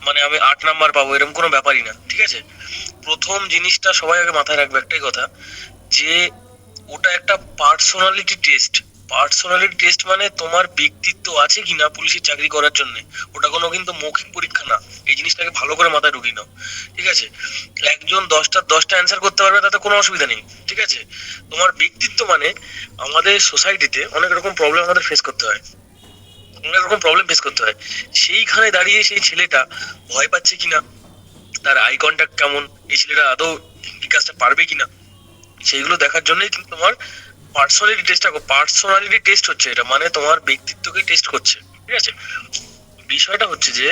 মানে আমি 8 নাম্বার পাবো, এরকম কোনো ব্যাপারই না, ঠিক আছে? প্রথম জিনিসটা সবাই আগে মাথায় রাখবে একটাই কথা, যে ওটা একটা পার্সোনালিটি টেস্ট। পার্সোনালিটি টেস্ট মানে তোমার ব্যক্তিত্ব আছে কিনা পুলিশের চাকরি করার জন্য। ওটা কোনো কিন্তু মৌখিক পরীক্ষা না। এই জিনিসটাকে ভালো করে মাথায় ঢুকিয়ে নাও, ঠিক আছে? একজন 10টা অ্যান্সার করতে পারবে, তাতে কোনো অসুবিধা নেই, ঠিক আছে? তোমার ব্যক্তিত্ব মানে, আমাদের সোসাইটিতে অনেক রকম প্রবলেম আমাদের ফেস করতে হয়, অনেক রকম প্রবলেম ফেস করতে হয়। সেইখানে দাঁড়িয়ে সেই ছেলেটা ভয় পাচ্ছে কিনা, তার আই কন্ট্যাক্ট কেমন, এই ছেলেটা আদৌ এই কাজটা পারবে কিনা, সেইগুলো দেখার জন্যই কিন্তু তোমার পার্সোনালিটি টেস্ট হচ্ছে। এটা মানে তোমার ব্যক্তিত্বকে টেস্ট করছে, ঠিক আছে? বিষয়টা হচ্ছে যে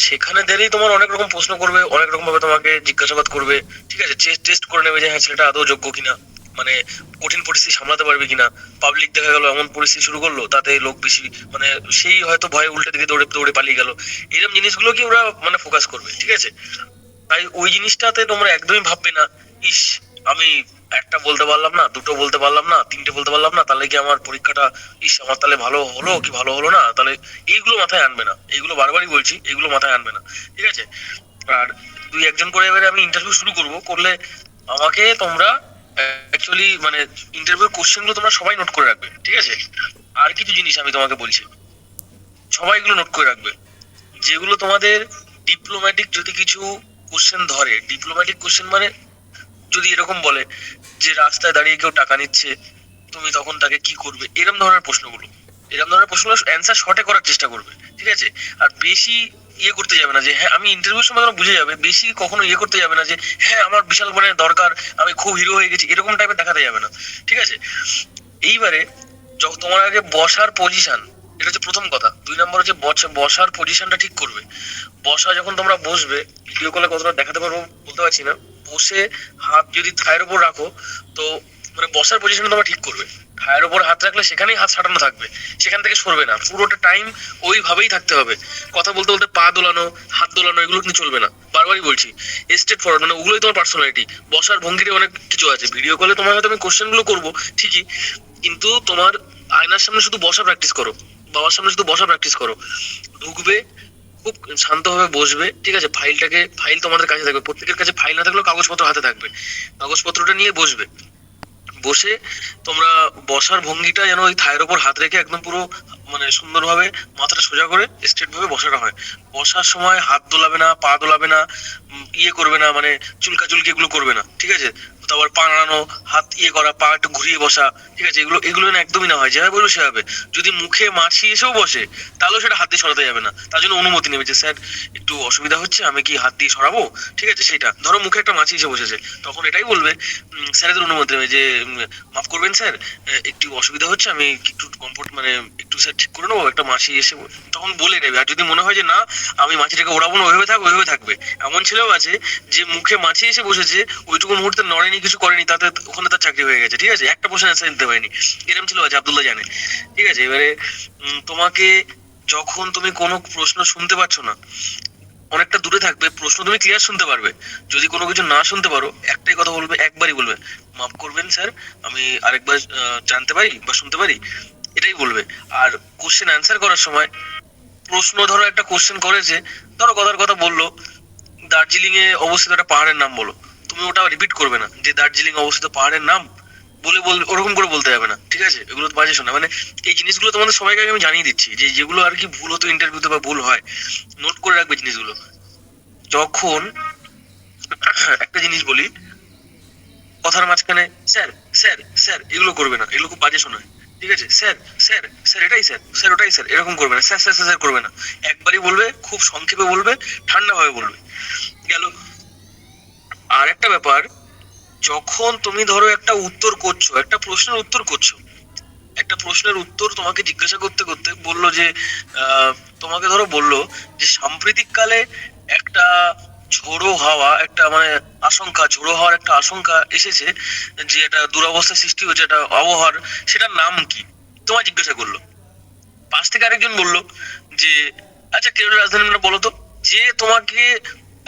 সেখানে দাঁড়িয়ে তোমার অনেক রকম প্রশ্ন করবে, অনেক রকম ভাবে তোমাকে জিজ্ঞাসাবাদ করবে, ঠিক আছে? টেস্ট করে নেবে যে হ্যাঁ ছেলেটা আদৌ যোগ্য কিনা, মানে কঠিন পরিস্থিতি সামলাতে পারবে কিনা। পাবলিক দেখা গেল এমন পরিস্থিতি শুরু করলো, তাতে লোক বেশি, মানে সেই হয়তো ভয়ে উল্টে দিকে দৌড়ে দৌড়ে পালিয়ে গেল। এরকম জিনিসগুলো কি ওরা মানে ফোকাস করবে, ঠিক আছে? তাই ওই জিনিসটাতে তোমরা একদমই ভাববে না, ইস আমি একটা বলতে পারলাম না, দুটো বলতে পারলাম না, তিনটে বলতে পারলাম না, তাহলে কি আমার পরীক্ষাটা, ইস আমার তাহলে ভালো হলো কি ভালো হলো না, তাহলে এইগুলো মাথায় আনবে না। এইগুলো বারবারই বলছি, এইগুলো মাথায় আনবে না, ঠিক আছে? আর দুই একজন করে এবারে আমি ইন্টারভিউ শুরু করলে আমাকে তোমরা অ্যাকচুয়ালি মানে ইন্টারভিউ কোশ্চেন গুলো তোমরা সবাই নোট করে রাখবে, ঠিক আছে? আর কিছু জিনিস আমি তোমাকে বলছি, সবাই এগুলো নোট করে রাখবে, যেগুলো তোমাদের ডিপ্লোম্যাটিক যদি কিছু কোশ্চেন ধরে। ডিপ্লোম্যাটিক কোশ্চেন মানে যদি এরকম বলে যে রাস্তায় দাঁড়িয়ে কেউ টাকা নিচ্ছে, তুমি তখন তাকে কি করবে, এরকম ধরনের প্রশ্নগুলো, এরকম ধরনের প্রশ্নগুলো অ্যান্সার শর্টে করার চেষ্টা করবে, ঠিক আছে? আর বেশি ইয়ে করতে যাবে না যে হ্যাঁ, আমি ইন্টারভিউর সময় তোমরা বুঝে যাবে, বেশি কখনো ইয়ে করতে যাবে না যে হ্যাঁ আমার বিশাল মানে দরকার, আমি খুব হিরো হয়ে গেছি, এরকম টাইপের দেখাতে যাবে না, ঠিক আছে? এইবারে যখন তোমার আগে বসার পজিশন, এটা হচ্ছে প্রথম কথা। 2 নম্বর হচ্ছে বসার পজিশনটা ঠিক করবে। বসা যখন তোমরা বসবে, ভিডিও কলে কতটা দেখাতে পারবো বলতে পারছি না, বসে হাত যদি থায়ের উপর রাখো, তো মানে বসার পজিশনটা তোমরা ঠিক করবে। থায়ের উপর হাত রাখলে সেখানেই হাত সাটানো থাকবে, সেখান থেকে সরবে না, পুরোটা টাইম ওইভাবেই থাকতে হবে। কথা বলতে বলতে পা দোলানো, হাত দোলানো এগুলো কিন্তু চলবে না, বারবারই বলছি। স্ট্রেট ফরওয়ার্ড, মানে ওগুলোই তোমার পার্সোনালিটি। বসার ভঙ্গিতে অনেক কিছু আছে। ভিডিও কলে তোমার হয়তো আমি কোশ্চেন গুলো করবো ঠিকই, কিন্তু তোমার আয়নার সামনে শুধু বসা প্র্যাকটিস করো, বাবার সামনে শুধু বসা প্র্যাকটিস করো। ঢুকবে, খুব শান্তভাবে বসবে, ঠিক আছে? ফাইল তোমাদের কাছে থাকবে, প্রত্যেকের কাছে ফাইল না থাকলেও কাগজপত্র হাতে থাকবে, কাগজপত্রটা নিয়ে বসবে। বসে তোমরা বসার ভঙ্গিটা যেন ওই থায়ের ওপর হাত রেখে একদম পুরো মানে সুন্দরভাবে মাথাটা সোজা করে স্ট্রেট ভাবে বসাটা হয়। বসার সময় হাত দোলাবে না, পা দোলাবে না, ইয়ে করবে না, মানে চুলকি এগুলো করবে না, ঠিক আছে? তারপর পা নাড়ানো, হাত ইয়ে করা, পা একটু ঘুরিয়ে বসা, ঠিক আছে? এগুলো এগুলো না একদমই না হয়, যেভাবে বলবো সেভাবে। যদি মুখে মাছি এসেও বসে, তাহলেও সেটা হাত দিয়ে সরাতে যাবে না, তার জন্য অনুমতি নেবে যে স্যার একটু অসুবিধা হচ্ছে, আমি কি হাত দিয়ে সরাবো, ঠিক আছে? সেটা ধরো মুখে একটা মাছি এসে বসেছে, তখন এটাই বলবে, স্যারেদের অনুমতি নেবে যে মাফ করবেন স্যার, একটু অসুবিধা হচ্ছে, আমি একটু কমফোর্ট মানে একটু স্যার ঠিক করে নেবো, একটা মাছি এসে তখন বলে নেবে। আর যদি মনে হয় যে না আমি মাছিটাকে ওড়াবো না, ওইভাবে থাকবে। এমন ছেলেও আছে যে মুখে মাছি এসে বসেছে, ওইটুকু মুহূর্তে নড়েনি, কিছু করেনি, তাতে ওখানে তার চাকরি হয়ে গেছে, ঠিক আছে? একটা প্রশ্ন অ্যান্সার দিতে পারেনি, এরকম ছেলেও আছে, আব্দুল্লাহ জানে, ঠিক আছে? এবারে তোমাকে যখন তুমি কোনো প্রশ্ন শুনতে পাচ্ছ না, অনেকটা দূরে থাকবে, প্রশ্ন তুমি ক্লিয়ার শুনতে পারবে। যদি কোনো কিছু না শুনতে পারো, একটাই কথা বলবে, একবারই বলবে মাফ করবেন স্যার, আমি আরেকবার জানতে পারি বা শুনতে পারি, এটাই বলবে। আর কোশ্চেন অ্যান্সার করার সময়, প্রশ্ন ধরো একটা কোশ্চেন করেছে, ধরো কথার কথা বললো দার্জিলিং এ অবস্থিত একটা পাহাড়ের নাম বলো, তুমি ওটা রিপিট করবে না যে দার্জিলিং অবস্থিত পাহাড়ের নাম বলবে, ওরকম করে বলতে যাবে না, ঠিক আছে? এগুলো তো বাজে শোনা, মানে এই জিনিসগুলো তোমাদের সবাইকে আগে আমি জানিয়ে দিচ্ছি, যে যেগুলো আর কি ভুল হতো ইন্টারভিউতে বা ভুল হয়, নোট করে রাখবে জিনিসগুলো। যখন একটা জিনিস বলি, কথার মাঝখানে স্যার স্যার স্যার এগুলো করবে না, এগুলো খুব বাজে শোনায়, ঠিক আছে? স্যার স্যার স্যার এটাই স্যার, স্যার ওটাই স্যার, এরকম করবে না, স্যার স্যার স্যার করবে না। একবারই বলবে, খুব সংক্ষেপে বলবে, ঠান্ডা ভাবে বলবে, গেল। আর একটা ব্যাপার, যখন তুমি ধরো একটা উত্তর করছো, একটা প্রশ্নের উত্তর করছো, একটা প্রশ্নের উত্তর তোমাকে জিজ্ঞাসা করতে করতে বললো যে তোমাকে ধরো বললো যে সাম্প্রতিক কালে একটা ঝোড়ো হাওয়া, একটা মানে ঝোড়ো হওয়ার একটা আশঙ্কা এসেছে, যে একটা দুরবস্থা সৃষ্টি হচ্ছে একটা আবহাওয়ার, সেটার নাম কি? তোমায় জিজ্ঞাসা করলো। পাশ থেকে আরেকজন বললো যে আচ্ছা কেরলের রাজধানী মানে বলো তো। যে তোমাকে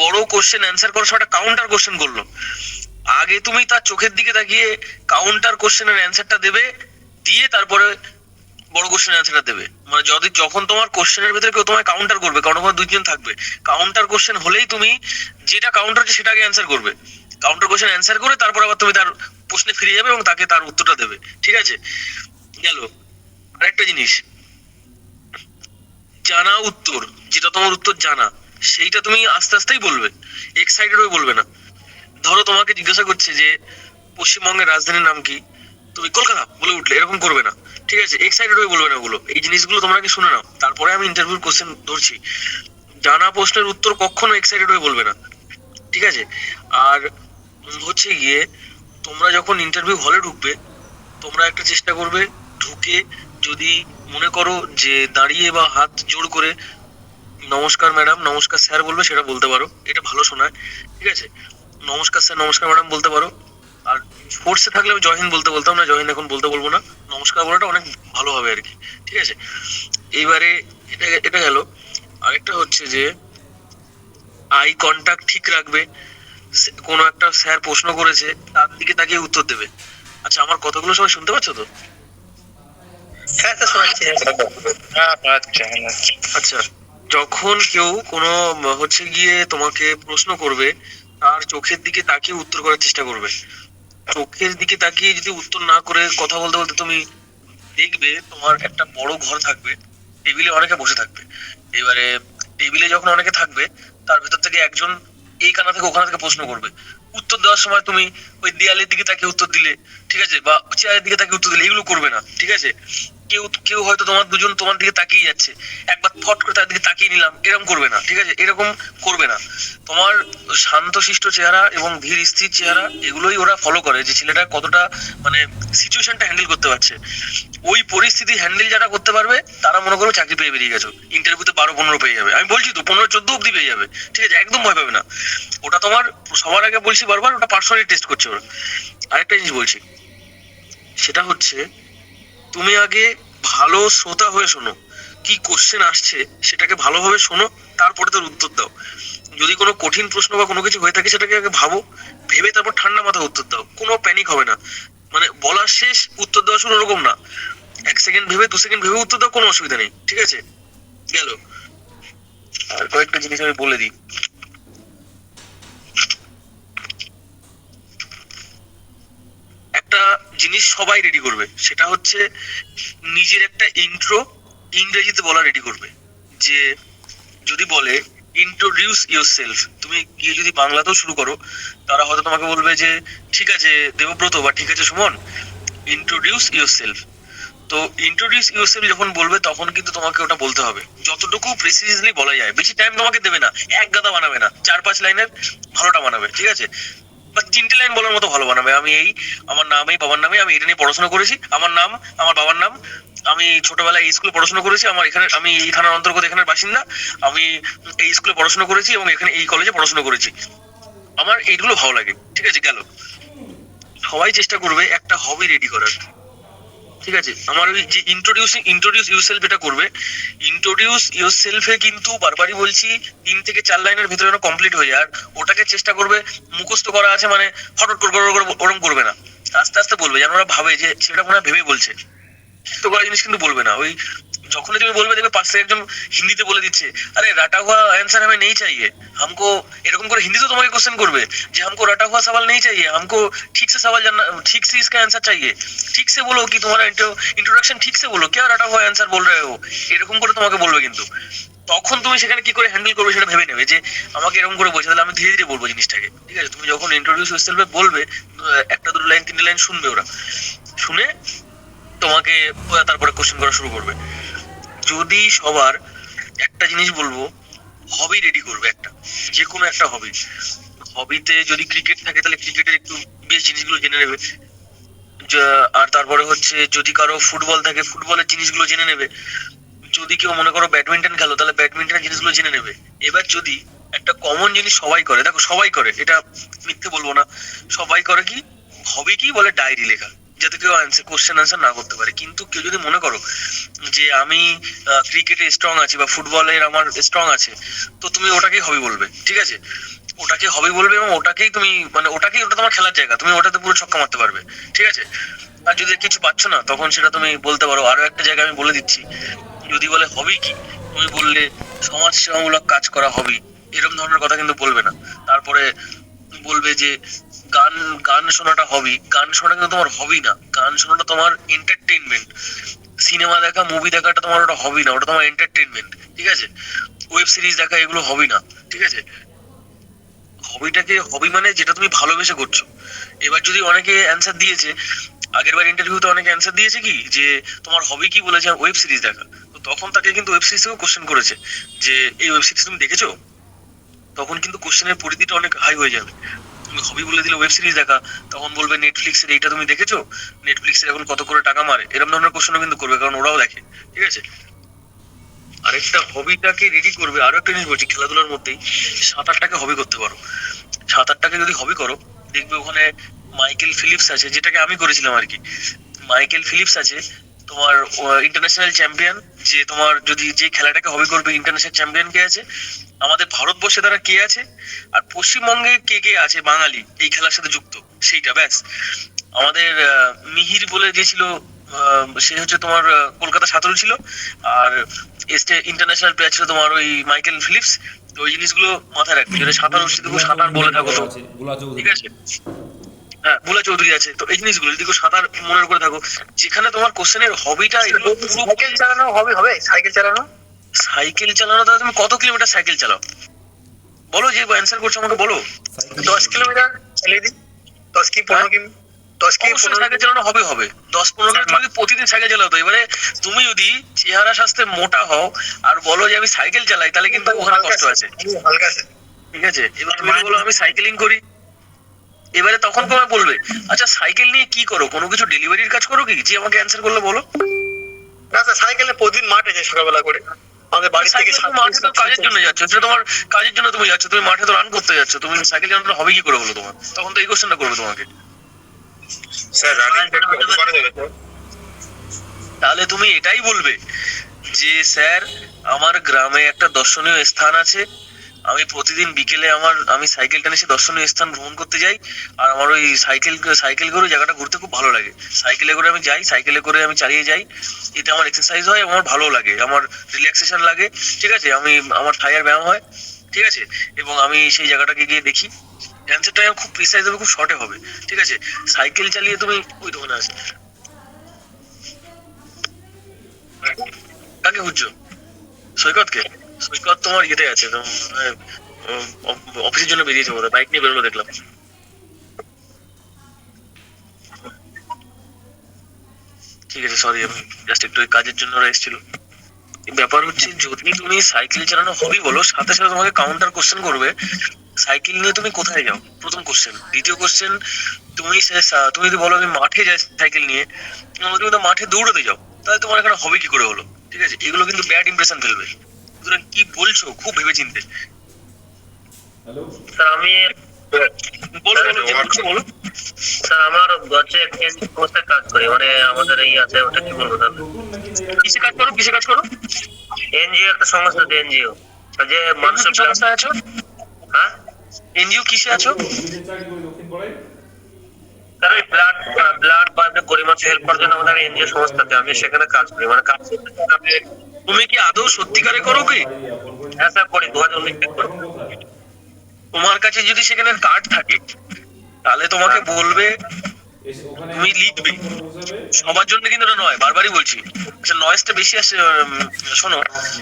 বড় কোশ্চেন অ্যান্সার করার সময় একটা কাউন্টার কোশ্চেন করলো, আগে তুমি তার চোখের দিকে তাকিয়ে কাউন্টার কোশ্চেনের অ্যান্সারটা দেবে, দিয়ে তারপরে বড় কোশ্চেন অ্যান্সারটা দেবে। মানে যদি যখন তোমার কোশ্চেনের ভিতরে কেউ তোমায় কাউন্টার করবে, কারণ তোমার দুই তিন থাকবে, কাউন্টার কোশ্চেন হলেই তুমি যেটা কাউন্টার হচ্ছে সেটাকে অ্যান্সার করবে। কাউন্টার কোশ্চেন অ্যান্সার করে তারপর আবার তুমি তার প্রশ্নে ফিরে যাবে এবং তাকে তার উত্তরটা দেবে। ঠিক আছে, গেল। আরেকটা জিনিস, জানা উত্তর, যেটা তোমার উত্তর জানা, সেইটা তুমি আস্তে আস্তেই বলবে, এক্সাইটেড হয়ে বলবে না। ধরো তোমাকে জিজ্ঞাসা করছে যে পশ্চিমবঙ্গের রাজধানীর নাম কি, তুমি কলকাতা বলে উঠলে, এরকম করবে না। ঠিক আছে, এক্সাইটেড হয়ে বলবে না ওগুলো। এই জিনিসগুলো তোমরা কি শুনে নাও, তারপরে আমি ইন্টারভিউর কোশ্চেন ধরছি। জানা প্রশ্নের উত্তর কখনো এক্সাইটেড হয়ে বলবে না। ঠিক আছে, আর হচ্ছে গিয়ে তোমরা যখন ইন্টারভিউ হলে ঢুকবে, তোমরা একটা চেষ্টা করবে ঢুকে, যদি মনে করো যে দাঁড়িয়ে বা হাত জোড় করে নমস্কার ম্যাডাম, নমস্কার স্যার বলবে, সেটা বলতে পারো, এটা ভালো শোনায়। ঠিক আছে, নমস্কার স্যার, নমস্কার ম্যাডাম বলতে পারো। আর ফোর্সে থাকলে আমি জয় হিন্দ বলতে বলতাম না, জয় হিন্দ এখন বলতে বলবো না, নমস্কার বলাটা অনেক ভালো হবে আর কি। ঠিক আছে, এইবারে এটা এটা গেল। আরেকটা হচ্ছে যে আই কন্টাক্ট ঠিক রাখবে। কোনো একটা স্যার প্রশ্ন করেছে, তার দিকে তাকিয়ে উত্তর দেবে। আচ্ছা, আমার কথাগুলো সবাই শুনতে পাচ্ছ তো? হ্যাঁ স্যার, শোনাচ্ছি। হ্যাঁ শোনাচ্ছি। আচ্ছা, যখন কেউ কোনো হচ্ছে গিয়ে তোমাকে প্রশ্ন করবে, তার চোখের দিকে তাকিয়ে উত্তর করার চেষ্টা করবে। চোখের দিকে তাকিয়ে যদি উত্তর না করে কথা বলতে বলতে তুমি দেখবে তোমার একটা বড় ঘর থাকবে, টেবিলে অনেকে বসে থাকবে। এবারে টেবিলে যখন অনেকে থাকবে, তার ভেতর থেকে একজন এই কানা থেকে ওখানে থেকে প্রশ্ন করবে। উত্তর দেওয়ার সময় তুমি ওই দেয়ালের দিকে তাকিয়ে উত্তর দিলে, ঠিক আছে, বা চেয়ারের দিকে তাকিয়ে উত্তর দিলে, এগুলো করবে না। ঠিক আছে, কেউ কেউ হয়তো তোমার দুজন তোমার দিকে তাকিয়ে যাচ্ছে, একবার ফট করে তার দিকে তাকিয়ে নিলাম, এরকম করবে না। ঠিক আছে, এরকম করবে না। তোমার শান্তশিষ্ট চেহারা এবং ধীর স্থির চেহারা, এগুলোই ওরা ফলো করে, যে ছেলেটা কতটা মানে সিচুয়েশনটা হ্যান্ডেল করতে পারছে। ওই পরিস্থিতি হ্যান্ডেল যারা করতে পারবে, তারা মনে করো চাকরি পেয়ে বেরিয়ে গেছো। ইন্টারভিউতে 12-15 পেয়ে যাবে, আমি বলছি তো 15-14 অব্দি পেয়ে যাবে। ঠিক আছে, একদম ভয় পাবে না। ওটা তোমার, সবার আগে বলছি বারবার, ওটা পার্সোনালি টেস্ট করছে ওরা। আরেকটা জিনিস বলছি, সেটা হচ্ছে তুমি আগে ভালো শ্রোতা হয়ে শোনো, কি কোশ্চেন আসছে সেটাকে ভালোভাবে শোনো, তারপরে তার উত্তর দাও। যদি কোনো কঠিন প্রশ্ন বা কোনো কিছু হয়ে থাকে, সেটাকে আগে ভাবো, ভেবে তারপর ঠান্ডা মাথায় উত্তর দাও, কোনো প্যানিক হবে না। মানে বলার শেষ উত্তর দেওয়া শুরু, ওরকম না। 1 সেকেন্ড ভেবে, 2 সেকেন্ড ভেবে উত্তর দাও, কোনো অসুবিধা নেই। ঠিক আছে, গেল। আর কয়েকটা জিনিস আমি বলে দিই। একটা জিনিস সবাই রেডি করবে, সেটা হচ্ছে নিজের একটা ইন্ট্রো ইংরেজিতে বলা রেডি করবে। যে যদি বলে ইন্ট্রোডিউস ইউর সেলফ, তুমি গিয়ে যদি বাংলাতেও শুরু করো, তারা হয়তো তোমাকে বলবে যে ঠিক আছে দেবব্রত বা ঠিক আছে সুমন, ইন্ট্রোডিউস ইউর সেলফ। তো ইন্ট্রোডিউস ইউর সেলফ যখন বলবে, তখন কিন্তু তোমাকে ওটা বলতে হবে যতটুকু প্রিসিজলি বলা যায়। বেশি টাইম তোমাকে দেবে না, এক গাদা বানাবে না, 4-5 লাইনের ভালোটা বানাবে। ঠিক আছে, বা 3টে লাইন বলার মতো ভালো বানাবে। আমি এই, আমার নাম এই, বাবার নামে, আমি এটা নিয়ে পড়াশোনা করেছি, আমার নাম, আমার বাবার নাম, আমি ছোটবেলায় এই স্কুলে পড়াশোনা করেছি, আমার এখানে, আমি এই থানার অন্তর্গত এখানের বাসিন্দা, আমি এই স্কুলে পড়াশোনা করেছি এবং এখানে এই কলেজে পড়াশোনা করেছি, আমার এইগুলো ভালো লাগে। ঠিক আছে, গেল। সবাই চেষ্টা করবে একটা হবি রেডি করার। ঠিক আছে, আমার ওই যে ইন্ট্রোডিউস ইউরসেলফ এটা করবে। ইন্ট্রোডিউস ইউরসেলফে কিন্তু বারবারই বলছি, 3 থেকে 4 লাইনের ভিতরে যেন কমপ্লিট হয়ে যায়। আর ওটাকে চেষ্টা করবে মুখস্থ করা আছে মানে হঠাৎ করে ওরকম করবে না, আস্তে আস্তে বলবে, যেন ওরা ভাবে যে সেটা মনে হয় ভেবে বলছে। তো করা জিনিস কিন্তু বলবে না। ওই যখনই তুমি বলবে, দেখবে পাশ থেকে একজন হিন্দিতে বলে দিচ্ছে, আরে রাটা হুয়া आंसर हमें नहीं चाहिए हमको, এরকম করে হিন্দিতে তোমাকে কোশ্চেন করবে যে हमको रटा हुआ सवाल नहीं चाहिए, हमको ठीक से सवाल जानना, ठीक से इसका आंसर चाहिए, ठीक से बोलो कि तुम्हारा इंट्रोडक्शन ठीक से बोलो, क्या रटा हुआ आंसर बोल रहे हो, এরকম করে তোমাকে বলবে। কিন্তু তখন তুমি সেখানে কি করে হ্যান্ডেল করবে সেটা ভেবে নেবে, যে আমাকে এরকম করে বলছে, তাহলে আমি ধীরে ধীরে বলবো জিনিসটাকে। ঠিক আছে, তুমি যখন ইন্ট্রোডিউস ইউরসেলফে বলবে, 1-2 লাইন 3 লাইন শুনবে ওরা, শুনে তোমাকে তারপরে কোশ্চেন করা শুরু করবে। যদি সবার, একটা জিনিস বলবো, হবি রেডি করবে একটা, যে কোনো একটা হবি। হবিতে যদি ক্রিকেট থাকে, তাহলে ক্রিকেটের একটু বেশ জিনিসগুলো জেনে নেবে। আর তারপরে হচ্ছে যদি কারো ফুটবল থাকে, ফুটবলের জিনিসগুলো জেনে নেবে। যদি কেউ মনে করো ব্যাডমিন্টন খেলো, তাহলে ব্যাডমিন্টনের জিনিসগুলো জেনে নেবে। এবার যদি একটা কমন জিনিস সবাই করে, দেখো সবাই করে, এটা মিথ্যে বলবো না, সবাই করে কি, হবি কি বলে, ডায়েরি লেখা। যাতে কেউ কোশ্চেন আনসার না করতে পারে। কিন্তু কেউ যদি মনে করো যে আমি ক্রিকেটে স্ট্রং আছি বা ফুটবলের আমার স্ট্রং আছে, তো তুমি ওটাকেই হবি বলবে, ঠিক আছে? ওটাকে হবি বলবে এবং ওটাকেই তুমি মানে ওটা তোমার খেলার জায়গা, তুমি ওটাতে পুরো ছক্কা মারতে পারবে, ঠিক আছে? আর যদি কিছু পাচ্ছ না তখন সেটা তুমি বলতে পারো। আরো একটা জায়গা আমি বলে দিচ্ছি, যদি বলে হবি কি, তুমি বললে সমাজ সেবামূলক কাজ করা হবি, এরকম ধরনের কথা কিন্তু বলবে না। তারপরে বলবে যে গান গান শোনাটা হবি, গান শোনাটা কিন্তু তোমার হবি না, গান শোনাটা তোমার এন্টারটেইনমেন্ট। সিনেমা দেখা, মুভি দেখাটা তোমার ওটা হবি না, ওটা তোমার এন্টারটেইনমেন্ট, ঠিক আছে? ওয়েব সিরিজ দেখা এগুলো হবি না, ঠিক আছে? হবিটাকে হবি মানে যেটা তুমি ভালোবেসে করছো। এবার যদি অনেকে অ্যান্সার দিয়েছে, আগের বার ইন্টারভিউতে অনেকে অ্যান্সার দিয়েছে কি যে তোমার হবি কি, বলেছে ওয়েব সিরিজ দেখা, তো তখন তাকে কিন্তু ওয়েব সিরিজ থেকেও কোশ্চেন করেছে যে এই ওয়েব সিরিজ তুমি দেখেছো, তখন কিন্তু কোশ্চেনের পরিধিটা অনেক হাই হয়ে যাবে। তুমি হবি বলে দিলে ওয়েব সিরিজ দেখা, তখন বলবে নেটফ্লিক্সের এইটা তুমি দেখেছো, নেটফ্লিক্সের এখন কত করে টাকা মারে, এরকম ধরনের কোশ্চেনও কিন্তু করবে, কারণ ওরাও দেখে, ঠিক আছে? আরেকটা হবিটাকে রেডি করবে, আরো একটা জিনিস বলছি, খেলাধুলার মধ্যেই সাঁতারটাকে হবি করতে পারো। সাঁতারটাকে যদি হবি করো, দেখবে ওখানে মাইকেল ফিলিপস আছে, যেটাকে আমি করেছিলাম আর কি। মাইকেল ফিলিপস আছে তোমার ইন্টারন্যাশনাল চ্যাম্পিয়ন, যে তোমার যদি যে খেলাটাকে হবি করবে ইন্টারন্যাশনাল চ্যাম্পিয়ন কে আছে আমাদের ভারতবর্ষে, তারা কে আছে, আর পশ্চিমবঙ্গে কে কে আছে বাঙালি এই খেলার সাথে যুক্ত, সেইটা ব্যাস। আমাদের মিহির বলে যে ছিল, সে হচ্ছে তোমার কলকাতা সাঁতারু ছিল, আর ইন্টারন্যাশনাল প্লেয়ার ছিল তোমার ওই মাইকেল ফিলিপস। তো ওই জিনিসগুলো মাথায় রাখবে, যদি সাঁতার সাঁতার বলে থাকো তো, ঠিক আছে? হ্যাঁ, বুলা চৌধুরী আছে, তো এই জিনিসগুলো যদি কেউ সাঁতার মনে করে থাকো, যেখানে তোমার কোশ্চেনের হবিটা এগুলো পুরো। সাইকেল চালানো হবে, হবে সাইকেল চালানো। সাইকেল চালানো, তাহলে তুমি কত কিলোমিটার সাইকেল চালাও বলো, যে অ্যান্সার করছো আমাকে বলো। 10 কিলোমিটার চালিয়ে দিই, 10 কি 15 কিমি, 10 কি 15 সাইকেল চালানো হবে হবে 10-15 কিলোমিটার তোমাকে প্রতিদিন সাইকেল চালাতে। এবারে তুমি যদি চেহারা স্বাস্থ্যে মোটা হও আর বলো যে আমি সাইকেল চালাই, তাহলে কিন্তু ওখানে কষ্ট আছে, হালকা আছে। ঠিক আছে? এবার তুমি বলো আমি সাইকেলিং করি, এবারে তখন তোমায় বলবে আচ্ছা সাইকেল নিয়ে কি করো, কোনো কিছু ডেলিভারির কাজ করো কি, যে আমাকে অ্যান্সার করলে বলো। না স্যার, সাইকেলে প্রতিদিন মাঠে যাই সকালবেলা করে, আমাদের বাড়ি থেকে। মাঠে তো কাজের জন্য যাচ্ছ, সেটা তোমার কাজের জন্য তুমি যাচ্ছ, তুমি মাঠে তো রান করতে যাচ্ছ, তুমি সাইকেল চালানোটা হবে কি করে বলো তোমার? তখন তো এই কোশ্চেনটা করবে তোমাকে। স্যার রানিং করা যাবে? তাহলে তুমি এটাই বলবে যে স্যার আমার গ্রামে একটা দর্শনীয় স্থান আছে, আমি প্রতিদিন বিকেলে আমি সাইকেলটা নিয়ে সেই দর্শনীয় স্থান ভ্রমণ করতে যাই, আর আমার ওই সাইকেল করে জায়গাটা ঘুরতে খুব ভালো লাগে। সাইকেলে করে আমি যাই, সাইকেলে করে আমি চালিয়ে যাই, এতে আমার এক্সারসাইজ হয়, আমার ভালো লাগে, আমার রিল্যাক্সেশন লাগে, ঠিক আছে? আমার থাইয়ের ব্যায়াম হয়, ঠিক আছে? এবং আমি সেই জায়গাটাকে গিয়ে দেখি। অ্যান্সারটা খুব প্রিসাইজ হবে, খুব শর্টে হবে, ঠিক আছে? সাইকেল চালিয়ে তুমি ওই দোকানে আসবে, কাকে খুঁজছো? সৈকতকে? সৈকত তোমার ইয়েতে আছে, অফিসের জন্য বেরিয়েছে বোধ হয়, বাইক নিয়ে বেরোলো দেখলাম। ঠিক আছে, সরি, আমি জাস্ট একটু কাজের জন্য ওরা এসেছিল। ব্যাপার হচ্ছে যদি তুমি সাইকেল চালানো হবি বলো, সাথে সাথে তোমাকে কাউন্টার কোশ্চেন করবে সাইকেল নিয়ে তুমি কোথায় যাও, প্রথম কোশ্চেন। দ্বিতীয় কোশ্চেন, তুমি যদি বলো আমি মাঠে যাই সাইকেল নিয়ে, তুমি তো মাঠে দৌড়াতে যাও, তাহলে তোমার এখানে হবে কি করে হলো, ঠিক আছে? এগুলো কিন্তু ব্যাড ইমপ্রেশন ফেলবে, সুতরাং কি বলছো খুব ভেবে চিনতে। স্যার আমি বলো বলো যে বলছো বলো। স্যার আমার হচ্ছে সংস্থায় কাজ করি, মানে আমাদের এই আছে, ওটা কি বলবো তাহলে? কিসে কাজ করো, কিসে কাজ করো? এনজিও, একটা সংস্থা, এনজিও যে মানুষের সংস্থায় আছো? হ্যাঁ এনজিও কিসে আছো? স্যার ওই ব্লাড বা গরিব মানুষের হেল্প করার জন্য আমাদের এনজিও সংস্থাতে আমি সেখানে কাজ করি, মানে কাজ করতে। তুমি কি আদৌ সত্যিকারে করো কি? হ্যাঁ স্যার করি, 2019 থেকে করি। তোমার কাছে যদি সেখানে কার্ড থাকে তাহলে তোমাকে বলবে, তুমি লিখবে, সবার জন্য কিন্তু এটা নয়, বারবারই বলছি, আচ্ছা নয়েজটা বেশি আসছে, শোনো,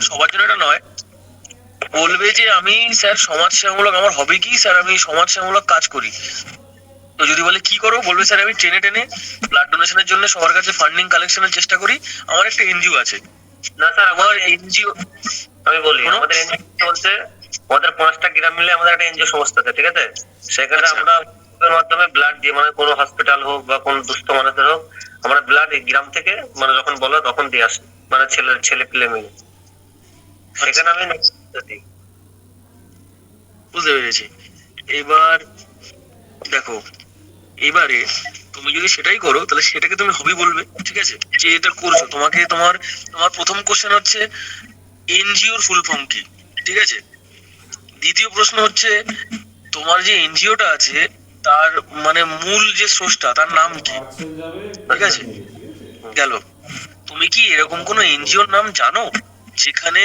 সবার জন্য এটা নয়। বলবে যে আমি স্যার সমাজ সেবামূলক, আমার হবে কি স্যার আমি সমাজ সেবামূলক কাজ করি। তো যদি বলে কি করো, বলবে স্যার আমি টেনে টেনে ব্লাড ডোনেশনের জন্য সবার কাছে ফান্ডিং কালেকশনের চেষ্টা করি, আমার একটা এনজিও আছে। না স্যার আমার এনজিও, আমি বলি, আমাদের এনজিও বলতে আমাদের 5টা গ্রাম মিলে আমাদের একটা এনজিও সংস্থা আছে, ঠিক আছে? সেখানে আমরা মাধ্যমে ব্লাড দিয়ে, মানে কোনো হসপিটাল হোক বা কোনো দুস্থ মানুষের হোক, আমরা ব্লাড এই গ্রাম থেকে মানে যখন বলো তখন দিয়ে আসি, মানে ছেলে পেলে মিলে সেখানে আমি দিই। বুঝতে পেরেছি। এবার দেখো, এবারে তুমি যদি সেটাই করো তাহলে সেটাকে তুমি হবি বলবে, ঠিক আছে, যে এটা করছো। তোমাকে তোমার তোমার প্রথম কোশ্চেন হচ্ছে এনজিওর ফুল ফর্ম কি, ঠিক আছে। দ্বিতীয় প্রশ্ন হচ্ছে তোমার যে এনজিওটা আছে তার মানে মূল যে স্রষ্টা তার নাম কি, ঠিক আছে। গেল, তুমি কি এরকম কোনো এনজিওর নাম জানো যেখানে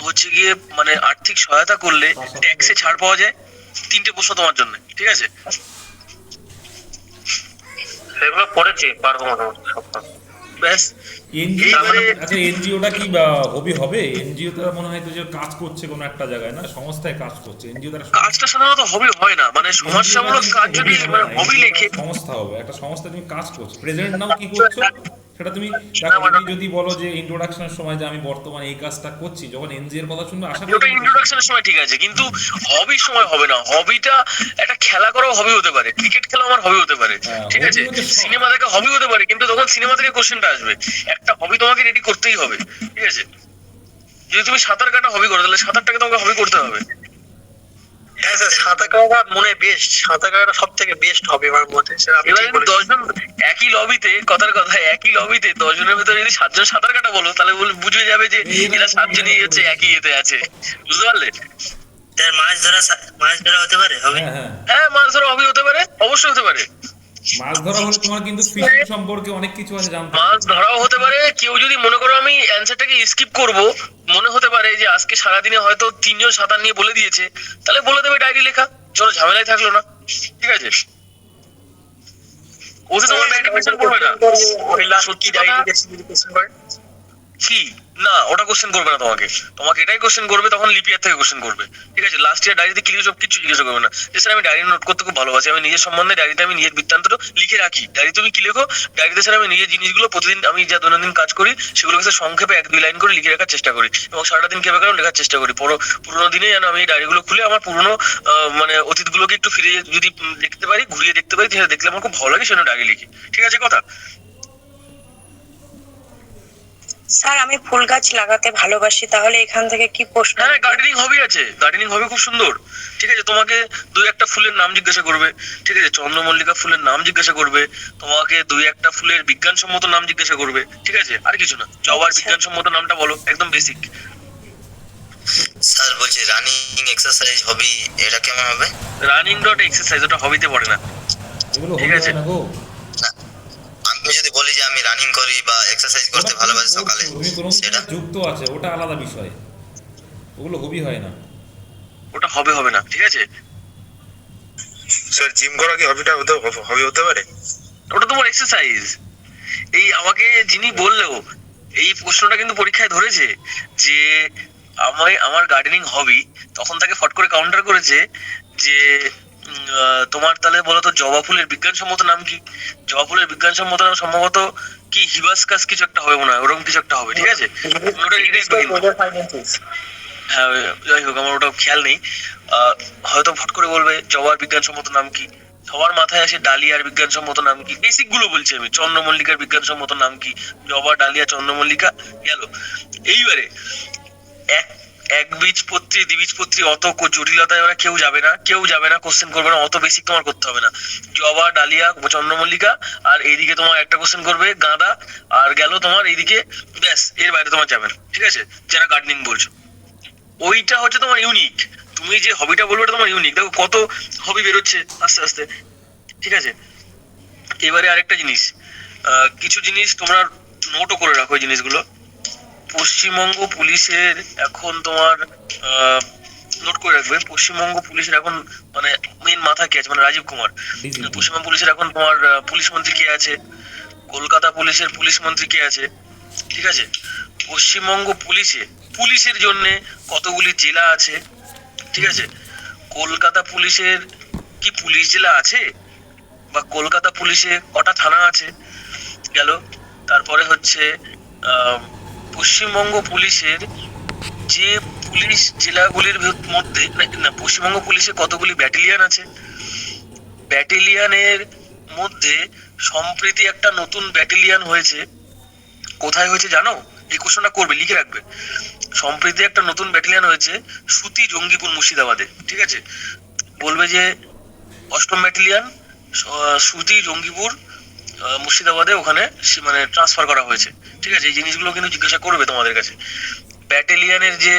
হচ্ছে গিয়ে মানে আর্থিক সহায়তা করলে ট্যাক্সে ছাড় পাওয়া যায়? তিনটে প্রশ্ন তোমার জন্য, ঠিক আছে। সেগুলো পড়েছি, পারবো মোটামুটি সব। ব্যাস। এনজিও এইবারে আচ্ছা, এনজিওটা কি হবি হবে? এনজিও তারা মনে হয় তো যে কাজ করছে কোনো একটা জায়গায়, না সংস্থায় কাজ করছে এনজিও তারা। কাজটা সাধারণত হবি হয় না, মানে সমাজসেবামূলক কাজ যদি মানে হবি লেখে। সংস্থা হবে, একটা সংস্থা তুমি কাজ করছো, প্রেজেন্ট নাও কি করছো সেটা তুমি দেখো। তুমি যদি বলো যে ইন্ট্রোডাকশনের সময় যে আমি বর্তমানে এই কাজটা করছি, যখন এনজিও এর কথা শুনবে আশা করি ওটা ইন্ট্রোডাকশনের সময় ঠিক আছে, কিন্তু হবির সময় হবে না। হবিটা একটা খেলা করাও হবি হতে পারে, ক্রিকেট খেলা আমার হবি হতে পারে, ঠিক আছে। hobby হতে শখ। সিনেমা দেখা হবি হতে পারে, কিন্তু তখন সিনেমা থেকে কোশ্চেনটা আসবে। একটা হবি তোমাকে রেডি করতেই হবে, ঠিক আছে। যদি তুমি সাঁতার কাটা হবি করো তাহলে সাঁতারটাকে তোমাকে হবি করতে হবে। হ্যাঁ স্যার, সাঁতার কাটাটা মনে বেস্ট, সাঁতার কাটাটা সব থেকে বেস্ট হবে আমার মতে স্যার। আপনি এবার ঠিক বলেছেন। 10 জন একই লবিতে, কথার কথা, একই লবিতে 10 জনের ভিতরে যদি 7 জন সাঁতার কাটা বলো তাহলে বুঝে যাবে যে এরা 7 জনই হচ্ছে একই এতে আছে, বুঝতে পারলে? স্যার মাছ ধরা হতে পারে হবে। হ্যাঁ হ্যাঁ, হ্যাঁ, মাছ ধরা হবি হতে পারে, অবশ্যই হতে পারে। মাছ ধরা হলে তোমার কিন্তু ফিশিং সম্পর্কে অনেক কিছু আছে জানতে হবে। মাছ ধরাও হতে পারে। কেউ যদি মনে করো আমি অ্যান্সারটাকে স্কিপ করব, মনে হতে পারে যে আজকে সারাদিনে হয়তো 3 জন সাঁতার নিয়ে বলে দিয়েছে, তাহলে বলে দেবে ডায়েরি লেখা, চলো ঝামেলাই থাকলো না, ঠিক আছে। ওতে তোমার ডায়েরি কোশ্চেন করবে না, ওই লাস্ট সত্যি কি কথা। ডায়েরি কোশ্চেন করে। কি না, ওটা কোশ্চেন করবে না তোমাকে, তোমাকে এটাই কোশ্চেন করবে তখন লিপিয়ার থেকে কোশ্চেন করবে, ঠিক আছে। লাস্ট ইয়ার ডায়েরিতে কি সব কিছু জিজ্ঞাসা করবে না যে স্যার আমি ডায়েরি নোট করতে খুব ভালোবাসি, আমি নিজের সম্বন্ধে ডায়েরিতে আমি নিজের বৃত্তান্তটা লিখে রাখি। ডায়েরি তুমি কি লেখো? ডায়েরিতে স্যার আমি নিজের জিনিসগুলো প্রতিদিন আমি যা দৈনন্দিন কাজ করি সেগুলোকে স্যার সংক্ষেপে 1-2 লাইন করে লিখে রাখার চেষ্টা করি, এবং সারাটা দিন কেবে লেখার চেষ্টা করি। পুরোনো দিনে যেন আমি এই ডায়েরিগুলো খুলে আমার পুরোনো মানে অতীতগুলোকে একটু ফিরে যদি দেখতে পারি, ঘুরিয়ে দেখতে পারি, সেটা দেখলে আমার খুব ভালো লাগে, সেজন্য ডায়েরি লিখি, ঠিক আছে কথা। স্যার আমি ফুল গাছ লাগাতে ভালোবাসি, তাহলে এখান থেকে কি প্রশ্ন? হ্যাঁ, গার্ডেনিং হবি আছে, গার্ডেনিং হবি খুব সুন্দর, ঠিক আছে। তোমাকে 2-1টা ফুলের নাম জিজ্ঞাসা করবে, ঠিক আছে। চন্দ্রমল্লিকা ফুলের নাম জিজ্ঞাসা করবে, তোমাকে 2-1টা ফুলের বিজ্ঞানসম্মত নাম জিজ্ঞাসা করবে, ঠিক আছে। আর কিছু না, জবার বিজ্ঞানসম্মত নামটা বলো, একদম বেসিক। স্যার বলছি রানিং এক্সারসাইজ হবি, এটা কেমন হবে? রানিং ডট এক্সারসাইজ, ওটা হবিতে পড়ে না, এগুলো ঠিক হবি আছে। হয় না গো। না, আমি যদি বলি যে আমি রানিং করি বা এক্সারসাইজ করতে ভালোবাসি সকালে, তুমি কোনো সেটা যুক্ত আছে, ওটা আলাদা বিষয়, ওগুলো হবি হয় না। ওটা হবে না, ঠিক আছে। স্যার জিম করা কি হবি হতে পারে? ওটা তোমার এক্সারসাইজ। এই আমাকে যিনি বললো এই প্রশ্নটা কিন্তু পরীক্ষায় ধরেছে যে আমার গার্ডেনিং হবি, তখন তাকে ফট করে কাউন্টার করেছে যে তোমার তাহলে বলো তো জবা ফুলের বিজ্ঞানসম্মত নাম কি? জবা ফুলের বিজ্ঞানসম্মত নাম সম্ভবত কি হিবাস্কাস কিছু একটা হবে মনে হয়, ওরকম কিছু একটা হবে, ঠিক আছে। ওটা লিখে দিন। হ্যাঁ, যাই হোক আমার ওটা খেয়াল নেই। হয়তো ফট করে বলবে জবার বিজ্ঞানসম্মত নাম কি, সবার মাথায় আসে ডালিয়ার বিজ্ঞানসম্মত নাম কি, বেসিক গুলো বলছি আমি। চন্দ্রমল্লিকার বিজ্ঞানসম্মত নাম কি? জবা, ডালিয়া, চন্দ্রমল্লিকা, গেল। এইবারে একবীজপত্রী, দ্বিবীজপত্রী, অত জটিলতায় ওরা কেউ যাবে না, কোশ্চেন করবে না, অত বেসিক তোমার করতে হবে না। জবা, ডালিয়া, চন্দ্রমল্লিকা, আর এইদিকে তোমার একটা কোশ্চেন করবে গাঁদা, আর গেল তোমার এইদিকে, ব্যাস, এর বাইরে তোমার যাবে না, ঠিক আছে। যারা গার্ডেনিং বলছো, ওইটা হচ্ছে তোমার ইউনিক। তুমি যে হবিটা বলবে ওটা তোমার ইউনিক। দেখো কত হবি বেরোচ্ছে আস্তে আস্তে, ঠিক আছে। এবারে আরেকটা জিনিস, কিছু জিনিস তোমরা নোটও করে রাখো এই জিনিসগুলো। পশ্চিমবঙ্গ পুলিশের এখন তোমার নোট করে রাখবে, পশ্চিমবঙ্গ পুলিশের এখন মানে মেন মাথা কে আছে, মানে রাজীব কুমার। পশ্চিমবঙ্গ পুলিশের এখন তোমার পুলিশ মন্ত্রী কে আছে, কলকাতা পুলিশের পুলিশ মন্ত্রী কে আছে, ঠিক আছে। পশ্চিমবঙ্গ পুলিশের জন্য কতগুলি জেলা আছে, ঠিক আছে। কলকাতা পুলিশের কি পুলিশ জেলা আছে, বা কলকাতা পুলিশে কটা থানা আছে, গেল। তারপরে হচ্ছে পশ্চিমবঙ্গ পুলিশের যে পুলিশ জেলাগুলির মধ্যে না, পশ্চিমবঙ্গ পুলিশে কতগুলি ব্যাটালিয়ন আছে, ব্যাটালিয়নের মধ্যে সম্প্রতি একটা নতুন ব্যাটালিয়ন হয়েছে, কোথায় হয়েছে জানো? এই কোশ্চেনটা করবে, লিখে রাখবে। সম্প্রতি একটা নতুন ব্যাটালিয়ন হয়েছে সুতি জঙ্গিপুর মুর্শিদাবাদে, ঠিক আছে। বলবে যে 8ম ব্যাটালিয়ন শ্রুতি জঙ্গিপুর মুর্শিদাবাদে ওখানে মানে ট্রান্সফার করা হয়েছে। ঠিক আছে, এই জিনিসগুলো কিন্তু জিজ্ঞাসা করবে তোমাদের কাছে। ব্যাটালিয়নের যে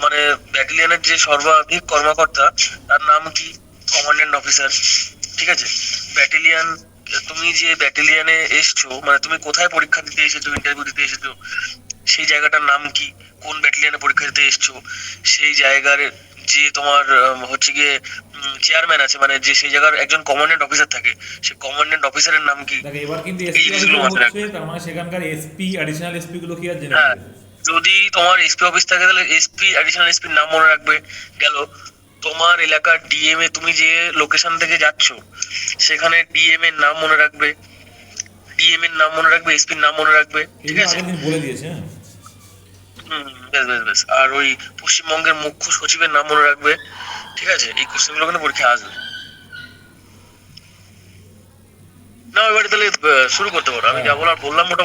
মানে ব্যাটালিয়নের যে সর্বাধিক কর্মকর্তা তার নাম কি? Commandant officer. ঠিক আছে, ব্যাটালিয়ন, তুমি যে ব্যাটালিয়নে এসছো মানে তুমি কোথায় পরীক্ষা দিতে এসেছো, ইন্টারভিউ দিতে এসেছো, সেই জায়গাটার নাম কি? কোন ব্যাটালিয়নে পরীক্ষা দিতে এসছো, সেই জায়গার যে তোমার হচ্ছে গিয়ে চেয়ারম্যান আছে, মানে যে সেই জায়গার একজন কমান্ড্যান্ট অফিসার থাকে, সেই কমান্ড্যান্ট অফিসারের নাম কি? দেখো এবার কিন্তু এই এসপি জিনিসগুলো মাথায় হচ্ছে, রাখবে। তার মানে সেখানকার এসপি অ্যাডিশনাল এসপি গুলো কি আর জেনে হ্যাঁ, নেবে? যদি তোমার এসপি অফিস থাকে তাহলে এসপি অ্যাডিশনাল এসপির নাম মনে রাখবে। গেল তোমার এলাকার ডিএম এ, তুমি যে লোকেশন থেকে যাচ্ছ সেখানে ডিএম এর নাম মনে রাখবে, ডিএম এর নাম মনে রাখবে, এসপির নাম মনে রাখবে। ঠিক এগুলো আছে, আগের দিন বলে দিয়েছে। হ্যাঁ, বেশ বেশ বেশ। আর ওই পশ্চিমবঙ্গের মুখ্য সচিবের নাম মনে রাখবে। ঠিক আছে, এই কোশ্চেনগুলো কিন্তু পরীক্ষায় আসবে। না এবারে তাহলে শুরু করতে পারো, আমি যা বলার বললাম মোটামুটি।